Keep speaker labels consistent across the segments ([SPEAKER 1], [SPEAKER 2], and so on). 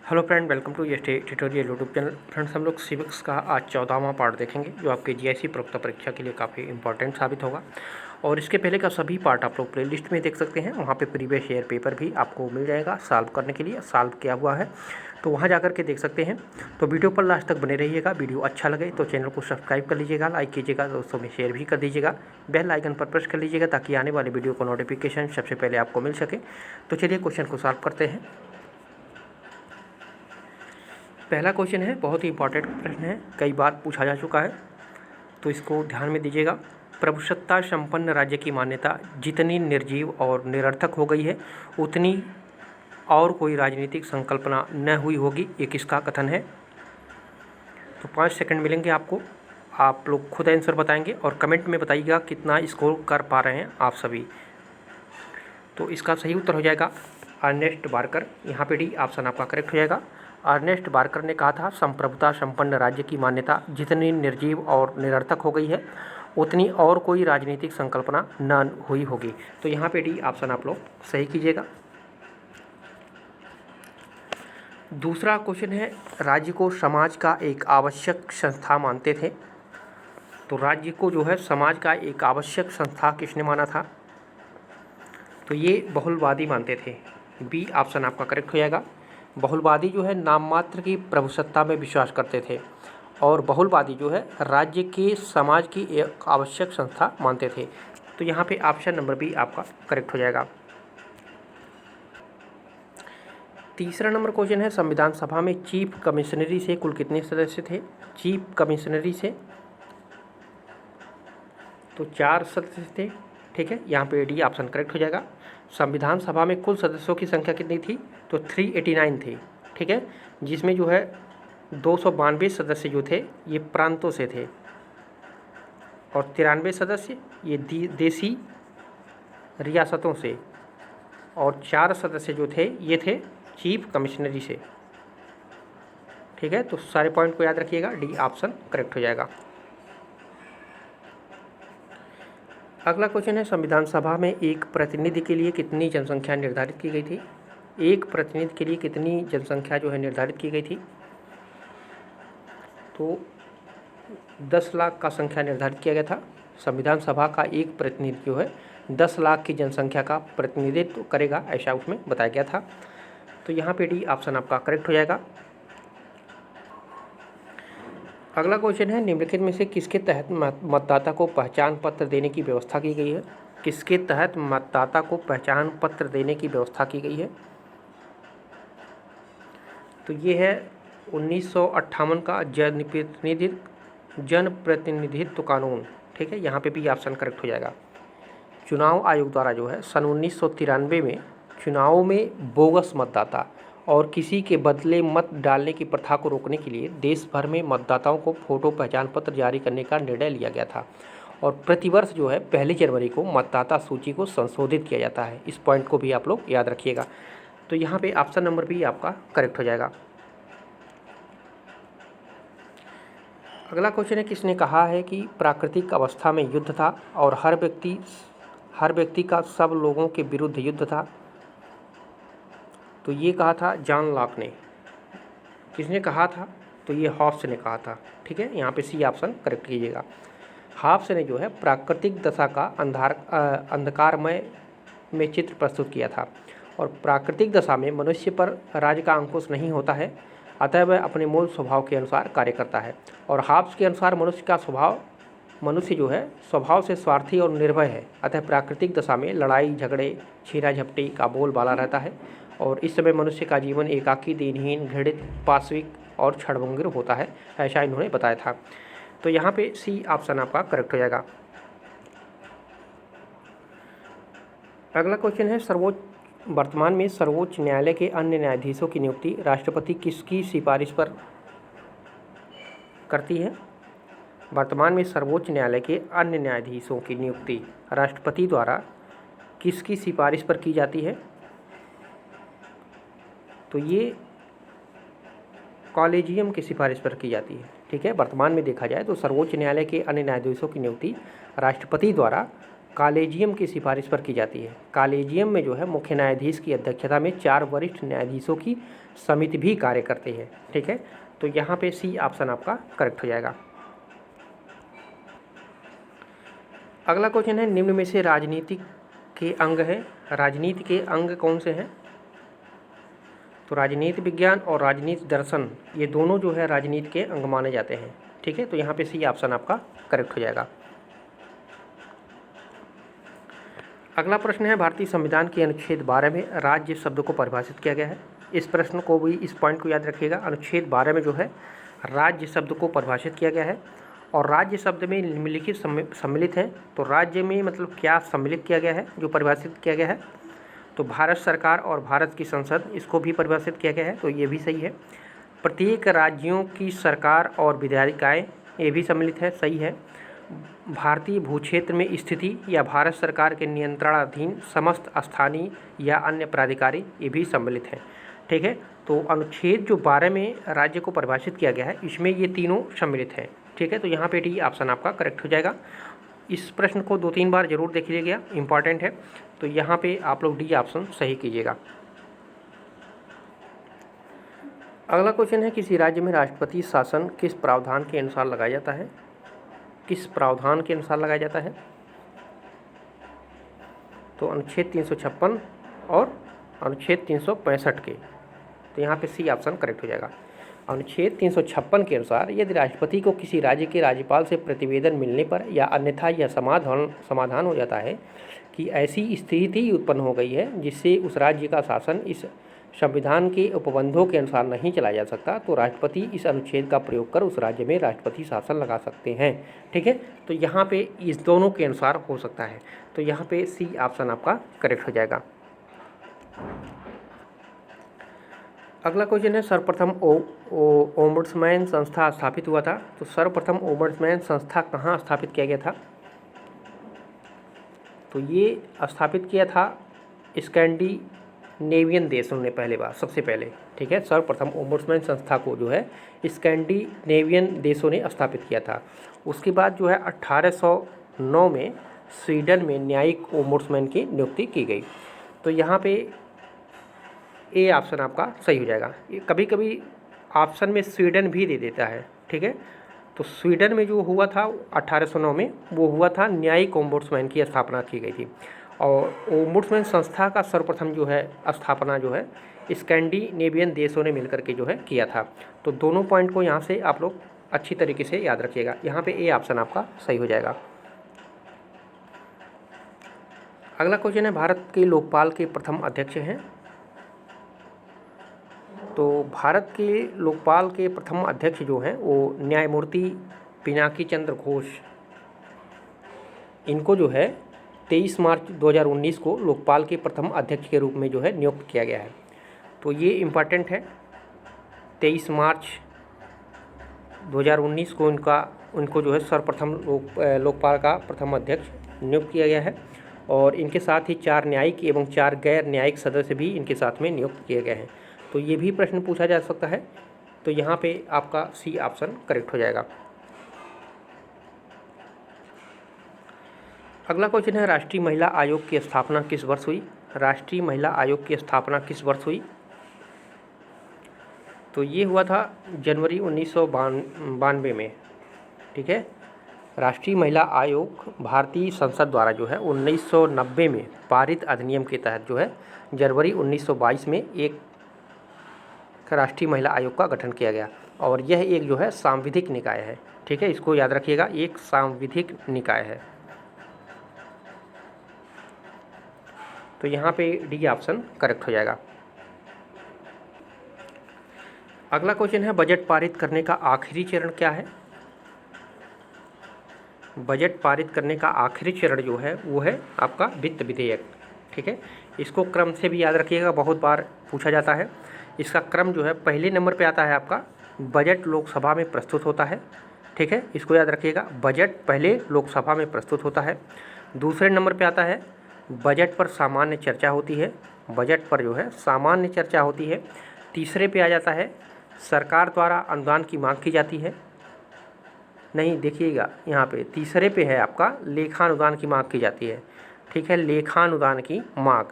[SPEAKER 1] Hello friend, welcome to S tutorial YouTube channel. Friends, हम लोग civics का आज 14वां पार्ट देखेंगे, जो आपके जीआईसी प्रवक्ता परीक्षा के लिए काफ़ी इंपॉर्टेंट साबित होगा। और इसके पहले का सभी पार्ट आप लोग प्लेलिस्ट में देख सकते हैं। वहाँ पे प्रीवियस ईयर पेपर भी आपको मिल जाएगा सॉल्व करने के लिए, सॉल्व किया हुआ है, तो वहाँ जाकर के देख सकते हैं। तो वीडियो पर लास्ट तक बने रहिएगा। वीडियो अच्छा लगे तो चैनल को सब्सक्राइब कर लीजिएगा, लाइक कीजिएगा, दोस्तों में शेयर भी कर दीजिएगा, बेल आइकन पर प्रेस कर लीजिएगा ताकि आने वाले वीडियो को नोटिफिकेशन सबसे पहले आपको मिल सके। तो चलिए क्वेश्चन को सॉल्व करते हैं। पहला क्वेश्चन है, बहुत ही इंपॉर्टेंट प्रश्न है, कई बार पूछा जा चुका है, तो इसको ध्यान में दीजिएगा। प्रभुसत्ता संपन्न राज्य की मान्यता जितनी निर्जीव और निरर्थक हो गई है, उतनी और कोई राजनीतिक संकल्पना न हुई होगी, ये किसका कथन है? तो 5 सेकंड मिलेंगे आपको, आप लोग खुद आंसर बताएंगे और कमेंट में बताइएगा कितना स्कोर कर पा रहे हैं आप सभी। तो इसका सही उत्तर हो जाएगा अर्नेस्ट बार्कर। यहाँ पे डी ऑप्शन आपका करेक्ट हो जाएगा। अर्नेस्ट बार्कर ने कहा था, संप्रभुता संपन्न राज्य की मान्यता जितनी निर्जीव और निरर्थक हो गई है, उतनी और कोई राजनीतिक संकल्पना न हुई होगी। तो यहाँ पे डी ऑप्शन आप लोग सही कीजिएगा। दूसरा क्वेश्चन है, राज्य को समाज का एक आवश्यक संस्था मानते थे। तो राज्य को जो है समाज का एक आवश्यक संस्था किसने माना था? तो ये बहुलवादी मानते थे। बी ऑप्शन आपका करेक्ट हो जाएगा। बहुलवादी जो है नाम मात्र की प्रभुसत्ता में विश्वास करते थे और बहुलवादी जो है राज्य के समाज की एक आवश्यक संस्था मानते थे। तो यहाँ पे ऑप्शन नंबर बी आपका करेक्ट हो जाएगा। तीसरा नंबर क्वेश्चन है, संविधान सभा में चीफ कमिश्नरी से कुल कितने सदस्य थे? चीफ कमिश्नरी से तो 4 सदस्य थे। ठीक है, यहाँ पे डी ऑप्शन करेक्ट हो जाएगा। संविधान सभा में कुल सदस्यों की संख्या कितनी थी? तो 389 थी। ठीक है, जिसमें जो है 292 सदस्य जो थे ये प्रांतों से थे और 93 सदस्य ये देसी रियासतों से, और 4 सदस्य जो थे ये थे चीफ कमिश्नरी से। ठीक है, तो सारे पॉइंट को याद रखिएगा, डी ऑप्शन करेक्ट हो जाएगा। अगला क्वेश्चन है, संविधान सभा में एक प्रतिनिधि के लिए कितनी जनसंख्या निर्धारित की गई थी? एक प्रतिनिधि के लिए कितनी जनसंख्या जो है निर्धारित की गई थी? तो 10 लाख का संख्या निर्धारित किया गया था। संविधान सभा का एक प्रतिनिधि जो है 10 लाख की जनसंख्या का प्रतिनिधित्व करेगा, ऐसा उसमें बताया गया था। तो यहाँ पे डी ऑप्शन आपका करेक्ट हो जाएगा। अगला क्वेश्चन है, निम्नलिखित में से किसके तहत मतदाता को पहचान पत्र देने की व्यवस्था की गई है? किसके तहत मतदाता को पहचान पत्र देने की व्यवस्था की गई है? तो ये है 1958 का जनप्रतिनिधित्व कानून। ठीक है, यहाँ पे भी ऑप्शन करेक्ट हो जाएगा। चुनाव आयोग द्वारा जो है सन 1993 में चुनावों में बोगस मतदाता और किसी के बदले मत डालने की प्रथा को रोकने के लिए देश भर में मतदाताओं को फोटो पहचान पत्र जारी करने का निर्णय लिया गया था और प्रतिवर्ष जो है 1 जनवरी को मतदाता सूची को संशोधित किया जाता है। इस पॉइंट को भी आप लोग याद रखिएगा। तो यहाँ पे ऑप्शन नंबर बी आपका करेक्ट हो जाएगा। अगला क्वेश्चन है, किसने कहा है कि प्राकृतिक अवस्था में युद्ध था और हर व्यक्ति का सब लोगों के विरुद्ध युद्ध था? तो ये कहा था जॉन लॉक ने। किसने कहा था? तो ये हॉब्स ने कहा था। ठीक है, यहाँ पे सी ऑप्शन करेक्ट कीजिएगा। हॉब्स ने जो है प्राकृतिक दशा का अंधकारमय में चित्र प्रस्तुत किया था और प्राकृतिक दशा में मनुष्य पर राज्य का अंकुश नहीं होता है, अतः वह अपने मूल स्वभाव के अनुसार कार्य करता है। और हॉब्स के अनुसार मनुष्य जो है स्वभाव से स्वार्थी और निर्भय है, अतः प्राकृतिक दशा में लड़ाई झगड़े छीना झपटी का बोलबाला रहता है और इस समय मनुष्य का जीवन एकाकी, दीनहीन, घृणित, पाशविक और क्षणभंगुर होता है, ऐसा इन्होंने बताया था। तो यहाँ पे सी ऑप्शन आपका करेक्ट हो जाएगा। अगला क्वेश्चन है, वर्तमान में सर्वोच्च न्यायालय के अन्य न्यायाधीशों की नियुक्ति राष्ट्रपति किसकी सिफारिश पर करती है? वर्तमान में सर्वोच्च न्यायालय के अन्य न्यायाधीशों की नियुक्ति राष्ट्रपति द्वारा किसकी सिफारिश पर की जाती है? तो ये कॉलेजियम की सिफारिश पर की जाती है। ठीक है, वर्तमान में देखा जाए तो सर्वोच्च न्यायालय के अन्य न्यायाधीशों की नियुक्ति राष्ट्रपति द्वारा कॉलेजियम की सिफारिश पर की जाती है। कॉलेजियम में जो है मुख्य न्यायाधीश की अध्यक्षता में 4 वरिष्ठ न्यायाधीशों की समिति भी कार्य करती है। ठीक है, तो यहाँ पे सी ऑप्शन आपका करेक्ट हो जाएगा। अगला क्वेश्चन है, निम्न में से राजनीति के अंग है, राजनीति के अंग कौन से हैं? तो राजनीति विज्ञान और राजनीति दर्शन ये दोनों जो है राजनीति के अंग माने जाते हैं। ठीक है, तो यहाँ पे सी ऑप्शन आपका करेक्ट हो जाएगा। अगला प्रश्न है, भारतीय संविधान के अनुच्छेद 12 में राज्य शब्द को परिभाषित किया गया है। इस प्रश्न को भी, इस पॉइंट को याद रखिएगा। अनुच्छेद 12 में जो है राज्य शब्द को परिभाषित किया गया है और राज्य शब्द में निम्नलिखित सम्मिलित है। तो राज्य में मतलब क्या सम्मिलित किया गया है जो परिभाषित किया गया है? तो भारत सरकार और भारत की संसद, इसको भी परिभाषित किया गया है, तो ये भी सही है। प्रत्येक राज्यों की सरकार और विधायिकाएँ, ये भी सम्मिलित है, सही है। भारतीय भूक्षेत्र में स्थिति या भारत सरकार के नियंत्रणाधीन समस्त स्थानीय या अन्य प्राधिकारी, ये भी सम्मिलित हैं। ठीक है, तो अनुच्छेद जो 12 में राज्य को परिभाषित किया गया है इसमें ये तीनों सम्मिलित हैं। ठीक है, तो यहाँ पे डी ऑप्शन आपका करेक्ट हो जाएगा। इस प्रश्न को 2-3 बार जरूर देख लीजिएगा, इंपॉर्टेंट है। तो यहाँ पे आप लोग डी ऑप्शन सही कीजिएगा। अगला क्वेश्चन है, किसी राज्य में राष्ट्रपति शासन किस प्रावधान के अनुसार लगाया जाता है? किस प्रावधान के अनुसार लगाया जाता है? तो अनुच्छेद 356 और अनुच्छेद 365 के। तो यहाँ पे सी ऑप्शन करेक्ट हो जाएगा। अनुच्छेद 356 के अनुसार यदि राष्ट्रपति को किसी राज्य के राज्यपाल से प्रतिवेदन मिलने पर या अन्यथा यह समाधान हो जाता है कि ऐसी स्थिति उत्पन्न हो गई है जिससे उस राज्य का शासन इस संविधान के उपबंधों के अनुसार नहीं चलाया जा सकता, तो राष्ट्रपति इस अनुच्छेद का प्रयोग कर उस राज्य में राष्ट्रपति शासन लगा सकते हैं। ठीक है, तो यहाँ पे इस दोनों के अनुसार हो सकता है, तो यहाँ पे सी ऑप्शन आपका करेक्ट हो जाएगा। अगला क्वेश्चन है, सर्वप्रथम ओम्बुड्समैन संस्था स्थापित हुआ था। तो सर्वप्रथम ओम्बुड्समैन संस्था कहाँ स्थापित किया गया था? तो ये स्थापित किया था स्कैंडिनेवियन देशों ने पहले बार, सबसे पहले। ठीक है, सर्वप्रथम ओम्बुड्समैन संस्था को जो है स्कैंडिनेवियन देशों ने स्थापित किया था। उसके बाद जो है 1809 में स्वीडन में न्यायिक ओम्बुड्समैन की नियुक्ति की गई। तो यहाँ पे ए ऑप्शन आपका सही हो जाएगा। कभी कभी ऑप्शन में स्वीडन भी दे देता है। ठीक है, तो स्वीडन में जो हुआ था 1809 में, वो हुआ था न्यायिक ओम्बुड्समैन की स्थापना की गई थी। और ओम्बुड्समैन संस्था का सर्वप्रथम जो है स्थापना जो है स्कैंडिनेवियन देशों ने मिलकर के जो है किया था। तो दोनों पॉइंट को यहाँ से आप लोग अच्छी तरीके से याद रखिएगा। यहाँ पे ए ऑप्शन आपका सही हो जाएगा। अगला क्वेश्चन है, भारत के लोकपाल के प्रथम अध्यक्ष हैं। तो भारत के लोकपाल के प्रथम अध्यक्ष जो हैं वो न्यायमूर्ति पिनाकी चंद्र घोष, इनको जो है 23 मार्च 2019 को लोकपाल के प्रथम अध्यक्ष के रूप में जो है नियुक्त किया गया है। तो ये इम्पॉर्टेंट है, 23 मार्च 2019 को उनको जो है सर्वप्रथम लोकपाल का प्रथम अध्यक्ष नियुक्त किया गया है। और इनके साथ ही 4 न्यायिक एवं 4 गैर न्यायिक सदस्य भी इनके साथ में नियुक्त किए गए हैं। तो ये भी प्रश्न पूछा जा सकता है, तो यहाँ पे आपका सी ऑप्शन करेक्ट हो जाएगा। अगला क्वेश्चन है, राष्ट्रीय महिला आयोग की स्थापना किस वर्ष हुई? राष्ट्रीय महिला आयोग की स्थापना किस वर्ष हुई? तो ये हुआ था जनवरी 1992 में। ठीक है, राष्ट्रीय महिला आयोग भारतीय संसद द्वारा जो है 1990 में पारित अधिनियम के तहत जो है जनवरी 1922 में एक राष्ट्रीय महिला आयोग का गठन किया गया। और यह एक जो है सांविधिक निकाय है। ठीक है, इसको याद रखिएगा, एक सांविधिक निकाय है। तो यहाँ पे डी ऑप्शन करेक्ट हो जाएगा। अगला क्वेश्चन है, बजट पारित करने का आखिरी चरण क्या है? बजट पारित करने का आखिरी चरण जो है वो है आपका वित्त विधेयक। ठीक है, इसको क्रम से भी याद रखिएगा, बहुत बार पूछा जाता है। इसका क्रम जो है पहले नंबर पे आता है आपका बजट लोकसभा में प्रस्तुत होता है। ठीक है, इसको याद रखिएगा, बजट पहले लोकसभा में प्रस्तुत होता है। दूसरे नंबर पे आता है बजट पर सामान्य चर्चा होती है, बजट पर जो है सामान्य चर्चा होती है। तीसरे पे आ जाता है सरकार द्वारा अनुदान की मांग की जाती है। नहीं, देखिएगा यहाँ पे तीसरे पे है आपका लेखा अनुदान की मांग की जाती है। ठीक है, लेखानुदान की मांग।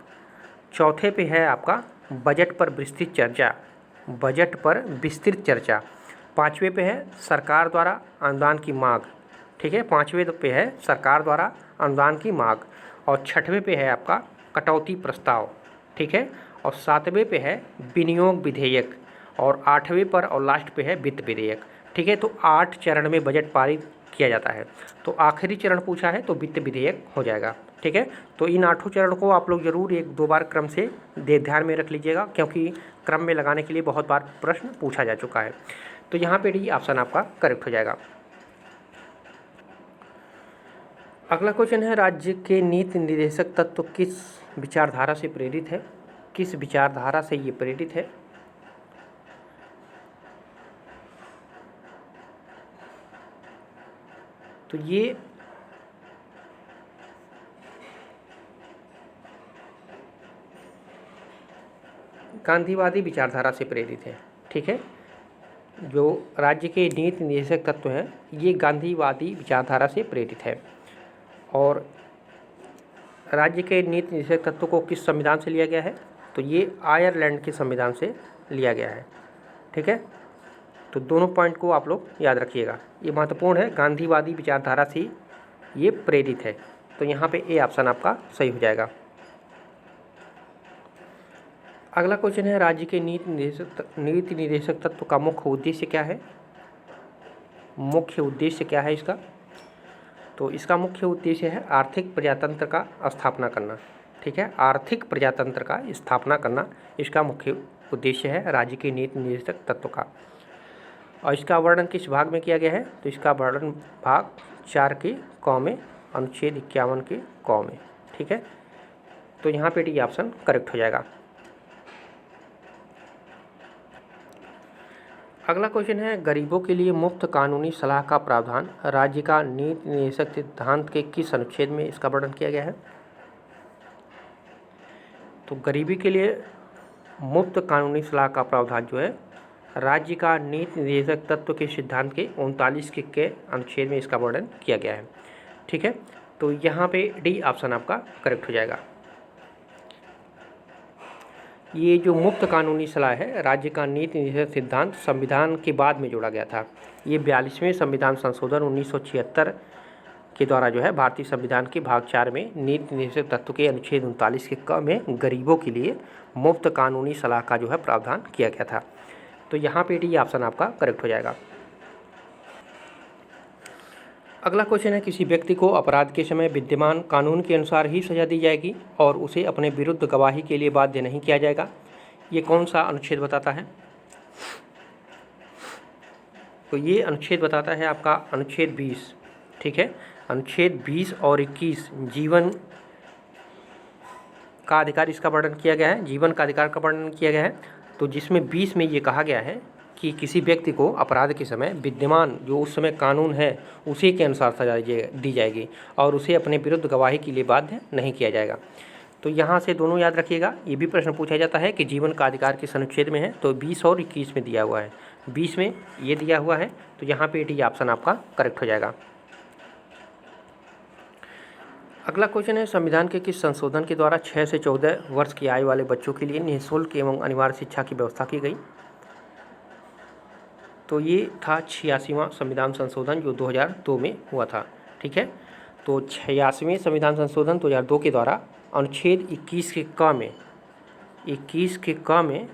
[SPEAKER 1] चौथे पे है आपका बजट पर विस्तृत चर्चा, बजट पर विस्तृत चर्चा। पाँचवें पे है सरकार द्वारा अनुदान की मांग, ठीक है, पाँचवें पे है सरकार द्वारा अनुदान की मांग। और छठवें पे है आपका कटौती प्रस्ताव, ठीक है, और सातवें पे है विनियोग विधेयक, और आठवें पर और लास्ट पे है वित्त विधेयक, ठीक है। तो 8 चरण में बजट पारित किया जाता है, तो आखिरी चरण पूछा है तो वित्त विधेयक हो जाएगा, ठीक है। तो इन 8 चरण को आप लोग जरूर 1-2 बार क्रम से ध्यान में रख लीजिएगा, क्योंकि क्रम में लगाने के लिए बहुत बार प्रश्न पूछा जा चुका है। तो यहाँ पे डी ऑप्शन आपका करेक्ट हो जाएगा। अगला क्वेश्चन है, राज्य के नीति निर्देशक तत्व किस विचारधारा से प्रेरित है? किस विचारधारा से ये प्रेरित है? तो ये गांधीवादी विचारधारा से प्रेरित है, ठीक है। जो राज्य के नीति निर्देशक तत्व हैं ये गांधीवादी विचारधारा से प्रेरित है। और राज्य के नीति निर्देशक तत्व को किस संविधान से लिया गया है? तो ये आयरलैंड के संविधान से लिया गया है, ठीक है। तो दोनों पॉइंट को आप लोग याद रखिएगा, ये महत्वपूर्ण है, गांधीवादी विचारधारा से ये प्रेरित है। तो यहाँ पे ए ऑप्शन आपका सही हो जाएगा। अगला क्वेश्चन है, राज्य के नीति निर्देशक तत्व का मुख्य उद्देश्य क्या है? मुख्य उद्देश्य क्या है इसका? तो इसका मुख्य उद्देश्य है आर्थिक प्रजातंत्र का स्थापना करना, ठीक है, आर्थिक प्रजातंत्र का स्थापना करना इसका मुख्य उद्देश्य है राज्य के नीति निर्देशक तत्व का। और इसका वर्णन किस भाग में किया गया है? तो इसका वर्णन भाग 4 के क में, अनुच्छेद 51 के क में, ठीक है। तो यहाँ पे डी ऑप्शन करेक्ट हो जाएगा। अगला क्वेश्चन है, गरीबों के लिए मुफ्त कानूनी सलाह का प्रावधान राज्य का नीति निर्देशक सिद्धांत के किस अनुच्छेद में इसका वर्णन किया गया है? तो गरीबी के लिए मुफ्त कानूनी सलाह का प्रावधान जो है राज्य का नीति निर्देशक तत्व के सिद्धांत के 39 के अनुच्छेद में इसका वर्णन किया गया है, ठीक है। तो यहाँ पे डी ऑप्शन आपका करेक्ट हो जाएगा। ये जो मुफ्त कानूनी सलाह है राज्य का नीति निर्देशक सिद्धांत संविधान के बाद में जोड़ा गया था। ये 42वें संविधान संशोधन 1976 के द्वारा जो है भारतीय संविधान के भाग 4 में नीति निर्देशक तत्व के अनुच्छेद 39 के क में गरीबों के लिए मुफ्त कानूनी सलाह का जो है प्रावधान किया गया था। तो यहाँ पे डी ऑप्शन आपका करेक्ट हो जाएगा। अगला क्वेश्चन है, किसी व्यक्ति को अपराध के समय विद्यमान कानून के अनुसार ही सजा दी जाएगी और उसे अपने विरुद्ध गवाही के लिए बाध्य नहीं किया जाएगा। ये कौन सा अनुच्छेद बताता है? तो ये अनुच्छेद बताता है आपका अनुच्छेद 20, ठीक है। अनुच्छेद 20 और 21 जीवन का अधिकार इसका वर्णन किया गया है, जीवन का अधिकार का वर्णन किया गया है। तो जिसमें 20 में ये कहा गया है कि किसी व्यक्ति को अपराध के समय विद्यमान जो उस समय कानून है उसी के अनुसार सजा दी जाएगी और उसे अपने विरुद्ध गवाही के लिए बाध्य नहीं किया जाएगा। तो यहाँ से दोनों याद रखिएगा। ये भी प्रश्न पूछा जाता है कि जीवन का अधिकार किस अनुच्छेद में है? तो 20 और 21 में दिया हुआ है, 20 में ये दिया हुआ है। तो यहाँ पे डी ऑप्शन आपका करेक्ट हो जाएगा। अगला क्वेश्चन है, संविधान के किस संशोधन के द्वारा 6 से 14 वर्ष की आयु वाले बच्चों के लिए निःशुल्क एवं अनिवार्य शिक्षा की व्यवस्था की गई? तो ये था 86वां संविधान संशोधन जो 2002 में हुआ था, ठीक है। तो 86वें संविधान संशोधन 2002 के द्वारा अनुच्छेद 21 के क में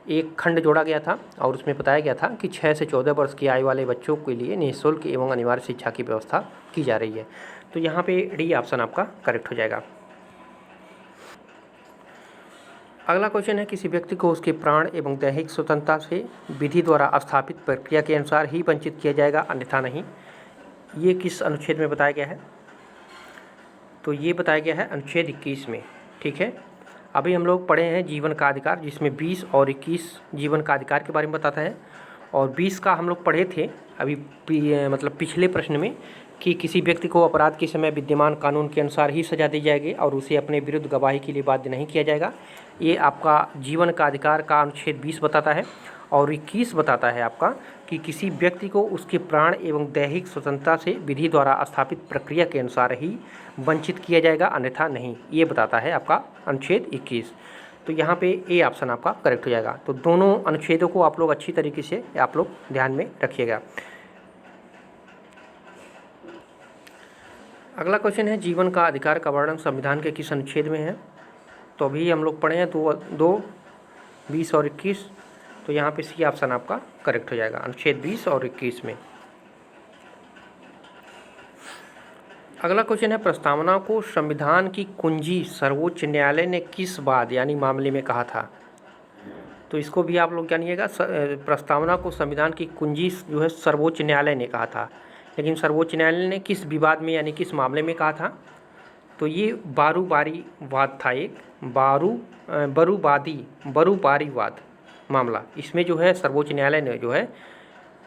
[SPEAKER 1] एक खंड जोड़ा गया था और उसमें बताया गया था कि 6 से 14 वर्ष की आयु वाले बच्चों के लिए निःशुल्क एवं अनिवार्य शिक्षा की व्यवस्था की जा रही है। तो यहाँ पे डी ऑप्शन आपका करेक्ट हो जाएगा। अगला क्वेश्चन है, किसी व्यक्ति को उसके प्राण एवं दैहिक स्वतंत्रता से विधि द्वारा स्थापित प्रक्रिया के अनुसार ही वंचित किया जाएगा, अन्यथा नहीं। ये किस अनुच्छेद में बताया गया है? तो ये बताया गया है अनुच्छेद 21 में, ठीक है। अभी हम लोग पढ़े हैं जीवन का अधिकार, जिसमें 20 और 21 जीवन का अधिकार के बारे में बताता है, और 20 का हम लोग पढ़े थे अभी मतलब पिछले प्रश्न में कि किसी व्यक्ति को अपराध के समय विद्यमान कानून के अनुसार ही सजा दी जाएगी और उसे अपने विरुद्ध गवाही के लिए बाध्य नहीं किया जाएगा। ये आपका जीवन का अधिकार का अनुच्छेद 20 बताता है। और 21 बताता है आपका कि किसी व्यक्ति को उसके प्राण एवं दैहिक स्वतंत्रता से विधि द्वारा स्थापित प्रक्रिया के अनुसार ही वंचित किया जाएगा, अन्यथा नहीं। ये बताता है आपका अनुच्छेद 21। तो यहाँ पे ए ऑप्शन आपका करेक्ट हो जाएगा। तो दोनों अनुच्छेदों को आप लोग अच्छी तरीके से आप लोग ध्यान में रखिएगा। अगला क्वेश्चन है, जीवन का अधिकार का वर्णन संविधान के किस अनुच्छेद में है? तो अभी हम लोग पढ़े हैं 2, 20 और 21। तो यहाँ पे सी ऑप्शन आपका करेक्ट हो जाएगा, अनुच्छेद 20 और 21 में। अगला क्वेश्चन है, प्रस्तावना को संविधान की कुंजी सर्वोच्च न्यायालय ने किस वाद यानी मामले में कहा था? तो इसको भी आप लोग जानिएगा। प्रस्तावना को संविधान की कुंजी जो है सर्वोच्च न्यायालय ने कहा था, लेकिन सर्वोच्च न्यायालय ने किस विवाद में यानी किस मामले में कहा था? तो ये बारूबारी वाद था, एक बरूबारी वाद मामला। इसमें जो है सर्वोच्च न्यायालय ने जो है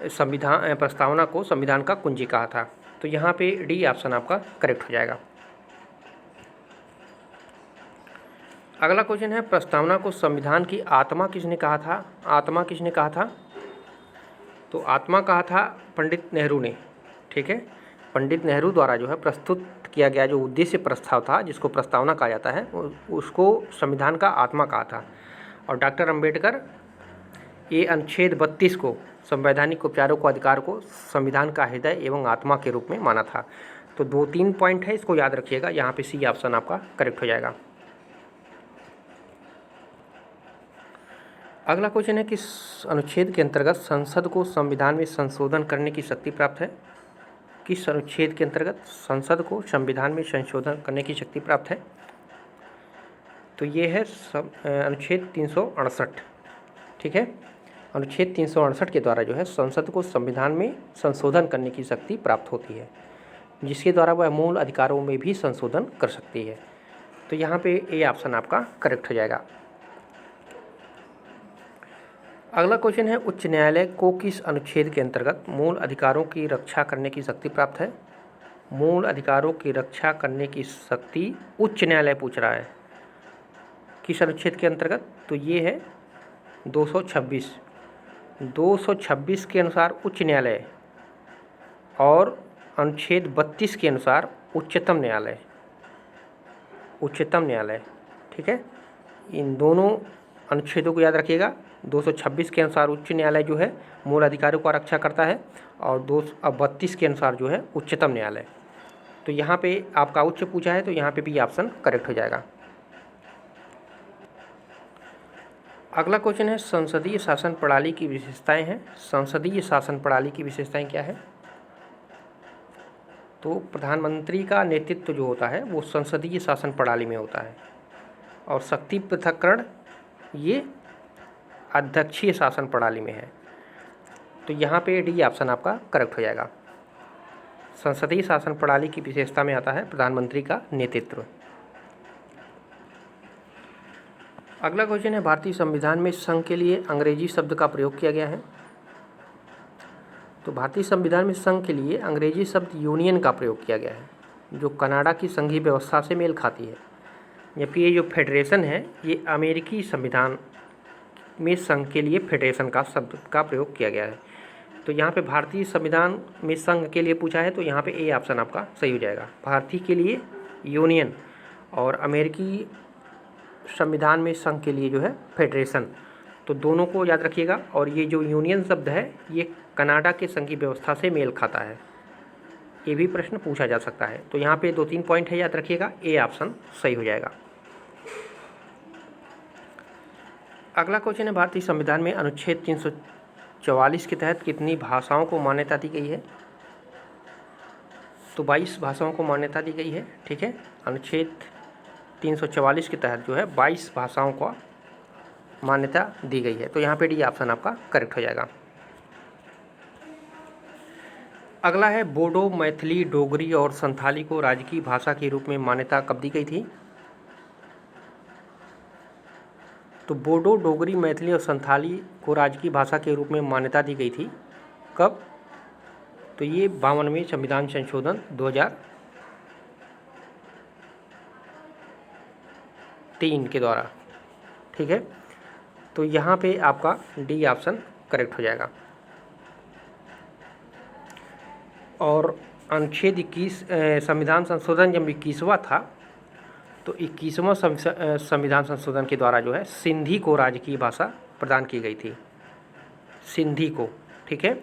[SPEAKER 1] प्रस्तावना को संविधान का कुंजी कहा था। तो यहाँ पे डी ऑप्शन आपका करेक्ट हो जाएगा। अगला क्वेश्चन है, प्रस्तावना को संविधान की आत्मा किसने कहा था? आत्मा किसने कहा था? तो आत्मा कहा था पंडित नेहरू ने। ठीक है, पंडित नेहरू द्वारा जो है प्रस्तुत किया गया जो उद्देश्य प्रस्ताव था, जिसको प्रस्तावना कहा जाता है, उसको संविधान का आत्मा कहा था। और डॉक्टर अंबेडकर ये अनुच्छेद 32 को, संवैधानिक उपचारों को अधिकार को संविधान का हृदय एवं आत्मा के रूप में माना था। तो 2-3 पॉइंट है, इसको याद रखिएगा। यहाँ पे सी ऑप्शन आपका करेक्ट हो जाएगा। अगला क्वेश्चन है, किस अनुच्छेद के अंतर्गत संसद को संविधान में संशोधन करने की शक्ति प्राप्त है? किस अनुच्छेद के अंतर्गत संसद को संविधान में संशोधन करने की शक्ति प्राप्त है? तो ये है अनुच्छेद 368। ठीक है, अनुच्छेद 368 के द्वारा जो है संसद को संविधान में संशोधन करने की शक्ति प्राप्त होती है, जिसके द्वारा वह मूल अधिकारों में भी संशोधन कर सकती है। तो यहाँ पे ए ऑप्शन आपका करेक्ट हो जाएगा। अगला क्वेश्चन है, उच्च न्यायालय को किस अनुच्छेद के अंतर्गत मूल अधिकारों की रक्षा करने की शक्ति प्राप्त है? मूल अधिकारों की रक्षा करने की शक्ति उच्च न्यायालय पूछ रहा है, किस अनुच्छेद के अंतर्गत? तो ये है 226। 226 के अनुसार उच्च न्यायालय और अनुच्छेद 32 के अनुसार उच्चतम न्यायालय। उच्चतम न्यायालय, ठीक है, इन दोनों अनुच्छेदों को याद रखिएगा। 226 के अनुसार उच्च न्यायालय जो है मूल अधिकारों का रक्षा करता है, और 232 के अनुसार जो है उच्चतम न्यायालय। तो यहाँ पे आपका उच्च पूछा है, तो यहाँ पे भी ऑप्शन करेक्ट हो जाएगा। अगला क्वेश्चन है, संसदीय शासन प्रणाली की विशेषताएं हैं। संसदीय शासन प्रणाली की विशेषताएं क्या है? तो प्रधानमंत्री का नेतृत्व जो होता है वो संसदीय शासन प्रणाली में होता है, और शक्ति पृथक्करण ये अध्यक्षीय शासन प्रणाली में है। तो यहाँ पे डी ऑप्शन आपका करेक्ट हो जाएगा। संसदीय शासन प्रणाली की विशेषता में आता है प्रधानमंत्री का नेतृत्व। अगला क्वेश्चन है, भारतीय संविधान में संघ के लिए अंग्रेजी शब्द का प्रयोग किया गया है। तो भारतीय संविधान में संघ के लिए अंग्रेजी शब्द यूनियन का प्रयोग किया गया है, जो कनाडा की संघीय व्यवस्था से मेल खाती है। जबकि ये जो फेडरेशन है, ये अमेरिकी संविधान में संघ के लिए फेडरेशन का शब्द का प्रयोग किया गया है। तो यहाँ पे भारतीय संविधान में संघ के लिए पूछा है, तो यहाँ पे ए ऑप्शन आपका सही हो जाएगा। भारतीय के लिए यूनियन और अमेरिकी संविधान में संघ के लिए जो है फेडरेशन, तो दोनों को याद रखिएगा। और ये जो यूनियन शब्द है ये कनाडा के संघीय व्यवस्था से मेल खाता है, ये भी प्रश्न पूछा जा सकता है। तो यहाँ पे 2-3 पॉइंट है, याद रखिएगा, ए ऑप्शन सही हो जाएगा। अगला क्वेश्चन है, भारतीय संविधान में अनुच्छेद 344 के तहत कितनी भाषाओं को मान्यता दी गई है? तो 22 भाषाओं को मान्यता दी गई है। ठीक है, अनुच्छेद 344 के तहत जो है 22 भाषाओं को मान्यता दी गई है। तो यहाँ पे डी ऑप्शन आपका करेक्ट हो जाएगा। अगला है, बोडो, मैथिली, डोगरी और संथाली को राजकीय भाषा के रूप में मान्यता कब दी गई थी? तो बोडो, डोगरी, मैथिली और संथाली को राजकीय भाषा के रूप में मान्यता दी गई थी कब? तो ये 52वें संविधान संशोधन 2003 के द्वारा। ठीक है, तो यहाँ पे आपका डी ऑप्शन करेक्ट हो जाएगा। और अनुच्छेद 21 संविधान संशोधन जब 21वां था तो 21वां संविधान संशोधन के द्वारा जो है सिंधी को राजकीय भाषा प्रदान की गई थी, सिंधी को, ठीक है।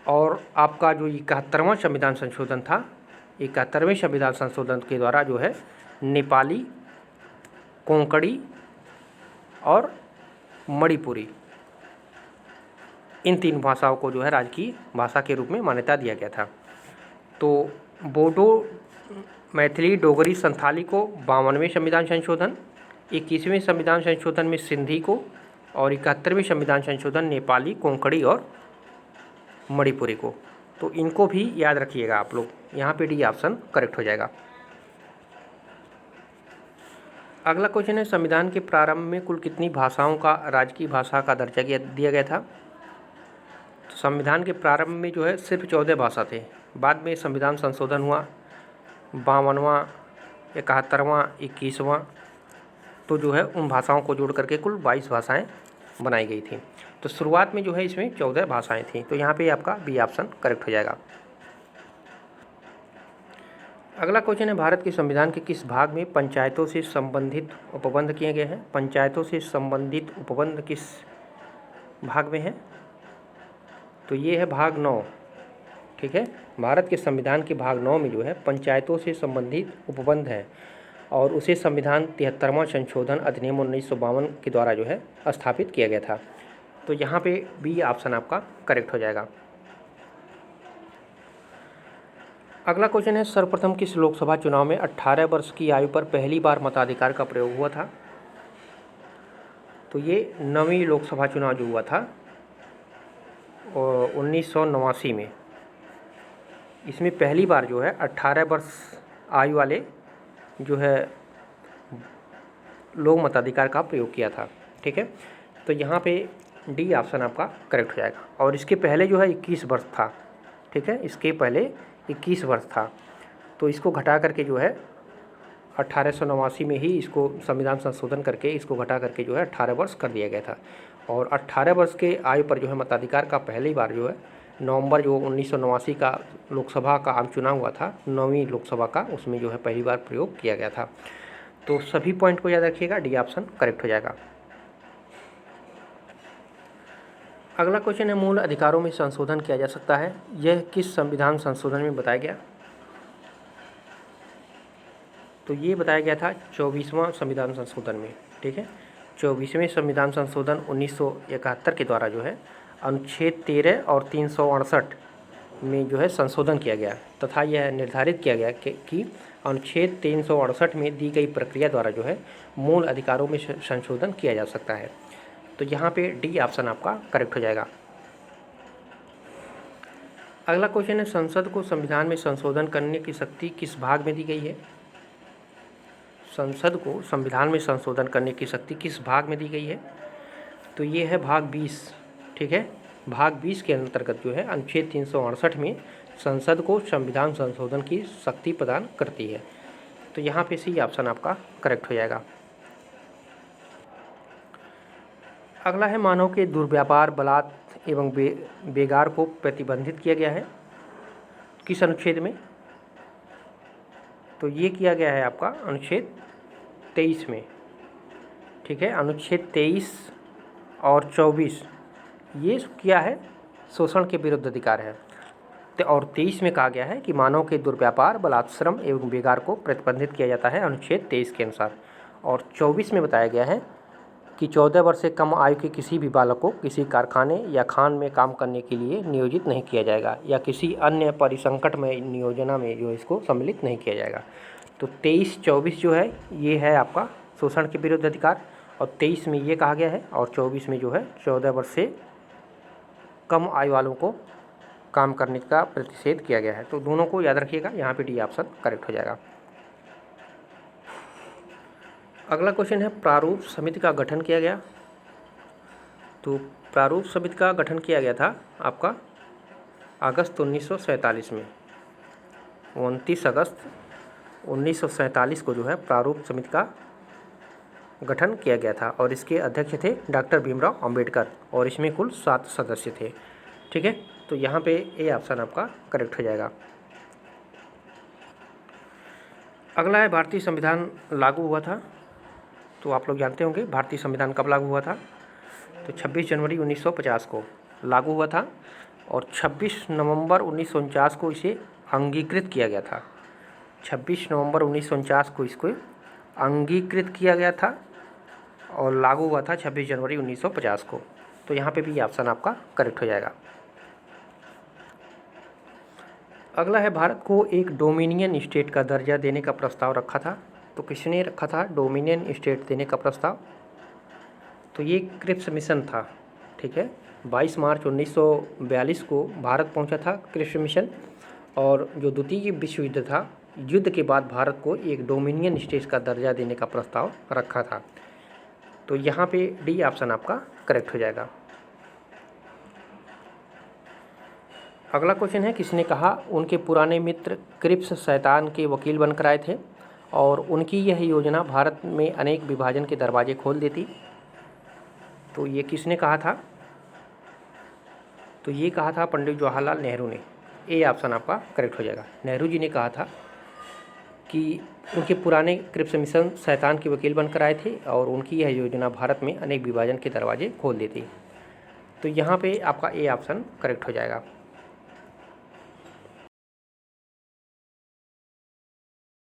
[SPEAKER 1] और आपका जो 71वां संविधान संशोधन था, 71वें संविधान संशोधन के द्वारा जो है नेपाली, कोंकणी और मणिपुरी, इन 3 भाषाओं को जो है राजकीय भाषा के रूप में मान्यता दिया गया था। तो बोडो, मैथिली, डोगरी, संथाली को 52वें संविधान संशोधन, 21वें संविधान संशोधन में सिंधी को, और 71वें संविधान संशोधन नेपाली, कोंकणी और मणिपुरी को। तो इनको भी याद रखिएगा आप लोग। यहाँ पे डी ऑप्शन करेक्ट हो जाएगा। अगला क्वेश्चन है, संविधान के प्रारंभ में कुल कितनी भाषाओं का राजकीय भाषा का दर्जा दिया गया था? तो संविधान के प्रारंभ में जो है सिर्फ 14 भाषा थे। बाद में संविधान संशोधन हुआ 52वां, 71वां, 21वां, तो जो है उन भाषाओं को जोड़ करके कुल 22 भाषाएं बनाई गई थी। तो शुरुआत में जो है इसमें 14 भाषाएं थी। तो यहाँ पे आपका बी ऑप्शन करेक्ट हो जाएगा। अगला क्वेश्चन है, भारत के संविधान के किस भाग में पंचायतों से संबंधित उपबंध किए गए हैं? पंचायतों से संबंधित उपबंध किस भाग में है? तो ये है भाग 9, ठीक है। भारत के संविधान के भाग 9 में जो है पंचायतों से संबंधित उपबंध है, और उसे संविधान 73वां संशोधन अधिनियम 1952 के द्वारा जो है स्थापित किया गया था। तो यहाँ पे बी ऑप्शन आपका करेक्ट हो जाएगा। अगला क्वेश्चन है, सर्वप्रथम किस लोकसभा चुनाव में 18 वर्ष की आयु पर पहली बार मताधिकार का प्रयोग हुआ था? तो ये 9वीं लोकसभा चुनाव जो हुआ था 1989 में, इसमें पहली बार जो है 18 वर्ष आयु वाले जो है लोग मताधिकार का प्रयोग किया था, ठीक है। तो यहाँ पे डी ऑप्शन आपका करेक्ट हो जाएगा। और इसके पहले जो है 21 वर्ष था, ठीक है, इसके पहले 21 वर्ष था। तो इसको घटा करके जो है 1889 में ही इसको संविधान संशोधन करके इसको घटा करके जो है 18 वर्ष कर दिया गया था। और 18 वर्ष के आयु पर जो है मताधिकार का पहली बार जो है नवंबर जो 1989 का लोकसभा का आम चुनाव हुआ था, 9वीं लोकसभा का, उसमें जो है पहली बार प्रयोग किया गया था। तो सभी पॉइंट को याद रखिएगा, डी ऑप्शन करेक्ट हो जाएगा। अगला क्वेश्चन है, मूल अधिकारों में संशोधन किया जा सकता है, यह किस संविधान संशोधन में बताया गया? तो ये बताया गया था 24वां संविधान संशोधन में, ठीक है। 24वें संविधान संशोधन 1971 के द्वारा जो है अनुच्छेद 13 और 368 में जो है संशोधन किया गया तथा यह निर्धारित किया गया कि अनुच्छेद 368 में दी गई प्रक्रिया द्वारा जो है मूल अधिकारों में संशोधन किया जा सकता है। तो यहाँ पे डी ऑप्शन आपका करेक्ट हो जाएगा। अगला क्वेश्चन है, संसद को संविधान में संशोधन करने की शक्ति किस भाग में दी गई है? संसद को संविधान में संशोधन करने की शक्ति किस भाग में दी गई है? तो ये है भाग 20, ठीक है। भाग 20 के अंतर्गत जो है अनुच्छेद 368 में संसद को संविधान संशोधन की शक्ति प्रदान करती है। तो यहाँ पे सी ऑप्शन आपका करेक्ट हो जाएगा। अगला है, मानव के दुर्व्यापार, बलात् एवं बेगार को प्रतिबंधित किया गया है किस अनुच्छेद में? तो ये किया गया है आपका अनुच्छेद 23 में, ठीक है। अनुच्छेद 23 और 24 ये किया है शोषण के विरुद्ध अधिकार है। और 23 में कहा गया है कि मानव के दुर्व्यापार, बलात्श्रम एवं बेगार को प्रतिबंधित किया जाता है अनुच्छेद 23 के अनुसार। और 24 में बताया गया है कि 14 वर्ष से कम आयु के किसी भी बालक को किसी कारखाने या खान में काम करने के लिए नियोजित नहीं किया जाएगा या किसी अन्य परिसंकटमय नियोजना में जो इसको सम्मिलित नहीं किया जाएगा। तो 23-24 जो है ये है आपका शोषण के विरुद्ध अधिकार, और 23 में ये कहा गया है, और 24 में जो है 14 वर्ष से कम आयु वालों को काम करने का प्रतिषेध किया गया है। तो दोनों को याद रखिएगा, यहाँ पे डी ऑप्शन करेक्ट हो जाएगा। अगला क्वेश्चन है, प्रारूप समिति का गठन किया गया। तो प्रारूप समिति का गठन किया गया था आपका अगस्त 1947 में, 29 अगस्त 1947 को जो है प्रारूप समिति का गठन किया गया था और इसके अध्यक्ष थे डॉक्टर भीमराव अंबेडकर और इसमें कुल 7 सदस्य थे। ठीक है, तो यहाँ पे ए ऑप्शन आपका करेक्ट हो जाएगा। अगला है भारतीय संविधान लागू हुआ था। तो आप लोग जानते होंगे भारतीय संविधान कब लागू हुआ था। तो 26 जनवरी 1950 को लागू हुआ था और 26 नवंबर 1949 को इसे अंगीकृत किया गया था। 26 नवंबर 1949 को इसको अंगीकृत किया गया था और लागू हुआ था 26 जनवरी 1950 को। तो यहाँ पे भी ऑप्शन आपका करेक्ट हो जाएगा। अगला है भारत को एक डोमिनियन स्टेट का दर्जा देने का प्रस्ताव रखा था। तो किसने रखा था डोमिनियन स्टेट देने का प्रस्ताव? तो ये क्रिप्स मिशन था। ठीक है, 22 मार्च 1942 को भारत पहुंचा था क्रिप्स मिशन और जो द्वितीय विश्व युद्ध था, युद्ध के बाद भारत को एक डोमिनियन स्टेट का दर्जा देने का प्रस्ताव रखा था। तो यहाँ पे डी ऑप्शन आपका करेक्ट हो जाएगा। अगला क्वेश्चन है किसने कहा उनके पुराने मित्र क्रिप्स शैतान के वकील बनकर आए थे और उनकी यह योजना भारत में अनेक विभाजन के दरवाजे खोल देती। तो ये किसने कहा था? तो ये कहा था पंडित जवाहरलाल नेहरू ने। ए ऑप्शन आपका करेक्ट हो जाएगा। नेहरू जी ने कहा था कि उनके पुराने क्रिप्स मिशन शैतान के वकील बनकर आए थे और उनकी यह योजना भारत में अनेक विभाजन के दरवाजे खोल देती। तो यहाँ पे आपका ए ऑप्शन करेक्ट हो जाएगा।